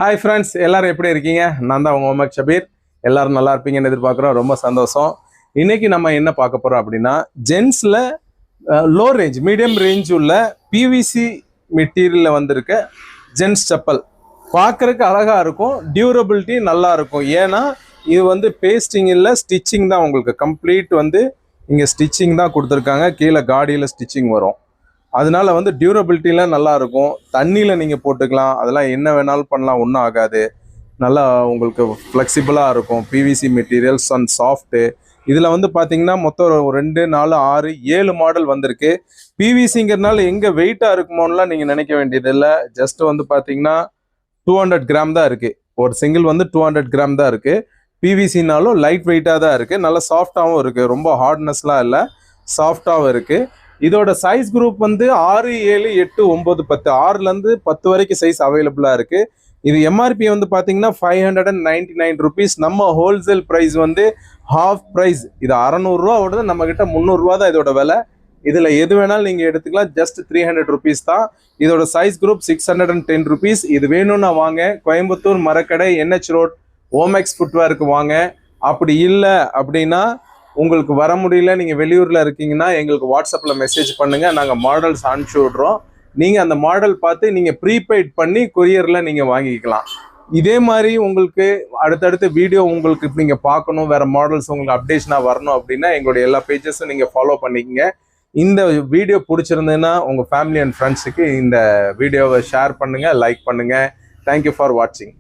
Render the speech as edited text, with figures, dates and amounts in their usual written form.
Hi friends, எல்லாரும் எப்படி இருக்கீங்க? நான் தான் உங்கள் முகமது ஷபீர். எல்லாரும் நல்லா இருப்பீங்கன்னு எதிர்பார்க்குறோம். ரொம்ப சந்தோஷம். இன்னைக்கு நம்ம என்ன பார்க்க போகிறோம் அப்படின்னா, ஜென்ஸில் லோ ரேஞ்ச் மீடியம் ரேஞ்ச் உள்ள பிவிசி மெட்டீரியலில் வந்திருக்க ஜென்ஸ் செப்பல் பார்க்குறதுக்கு அழகாக இருக்கும், டியூரபிலிட்டி நல்லா இருக்கும். ஏன்னா இது வந்து பேஸ்டிங் இல்லை, ஸ்டிச்சிங் தான். உங்களுக்கு கம்ப்ளீட் வந்து இங்கே ஸ்டிச்சிங் தான் கொடுத்துருக்காங்க. கீழே காடியில் ஸ்டிச்சிங் வரும். அதனால வந்து டியூரபிலிட்டிலாம் நல்லா இருக்கும். தண்ணியில் நீங்கள் போட்டுக்கலாம், அதெல்லாம் என்ன வேணாலும் பண்ணலாம், ஒன்றும் ஆகாது. நல்லா உங்களுக்கு ஃப்ளெக்சிபிளாக இருக்கும். PVC materials and soft. இதில் வந்து பார்த்தீங்கன்னா மொத்தம் 2, 4, 6, 7 மாடல் வந்திருக்கு. பிவிசிங்கிறதுனால எங்கே வெயிட்டாக இருக்குமோன்னெலாம் நீங்கள் நினைக்க வேண்டியது இல்லை. ஜஸ்ட் வந்து பார்த்தீங்கன்னா 200 கிராம் தான் இருக்குது. ஒரு சிங்கிள் வந்து 200 கிராம் தான் இருக்குது. பிவிசினாலும் லைட் வெயிட்டாக தான் இருக்குது. நல்லா சாஃப்டாகவும் இருக்குது. ரொம்ப ஹார்ட்னஸ்லாம் இல்லை, சாஃப்டாகவும் இருக்குது. இதோட சைஸ் குரூப் வந்து 6, 7, 8, 9, 10. 6லேருந்து 10 வரைக்கும் சைஸ் அவைலபிளாக இருக்குது. இது எம்ஆர்பி வந்து பார்த்தீங்கன்னா 599 ருபீஸ். நம்ம ஹோல்சேல் ப்ரைஸ் வந்து ஹாஃப் ப்ரைஸ். இது 600 ரூபா ஓடுது, நம்மக்கிட்ட 300 ரூபா தான் இதோட விலை. இதில் எது வேணாலும் நீங்கள் எடுத்துக்கலாம். ஜஸ்ட் 300 ருபீஸ் தான். இதோட சைஸ் குரூப் 610 ருபீஸ். இது வேணும்னா வாங்க, கோயம்புத்தூர் மரக்கடை, NH ரோட், ஓமெக்ஸ் ஃபுட்வேருக்கு வாங்க. அப்படி இல்லை அப்படின்னா உங்களுக்கு வர முடியல, நீங்கள் வெளியூரில் இருக்கீங்கன்னா எங்களுக்கு வாட்ஸ்அப்பில் மெசேஜ் பண்ணுங்கள். நாங்கள் மாடல்ஸ் அனுப்பிச்சி விட்றோம். நீங்கள் அந்த மாடல் பார்த்து நீங்கள் ப்ரீபெய்ட் பண்ணி கொரியரில் நீங்கள் வாங்கிக்கலாம். இதே மாதிரி உங்களுக்கு அடுத்தடுத்த வீடியோ உங்களுக்கு நீங்கள் பார்க்கணும், வேறு மாடல்ஸ் உங்களுக்கு அப்டேஷனாக வரணும் அப்படின்னா எங்களுடைய எல்லா பேஜஸும் நீங்கள் ஃபாலோ பண்ணிக்கங்க. இந்த வீடியோ பிடிச்சிருந்ததுன்னா உங்கள் ஃபேமிலி அண்ட் ஃப்ரெண்ட்ஸுக்கு இந்த வீடியோவை ஷேர் பண்ணுங்கள், லைக் பண்ணுங்கள். தேங்க்யூ ஃபார் வாட்சிங்.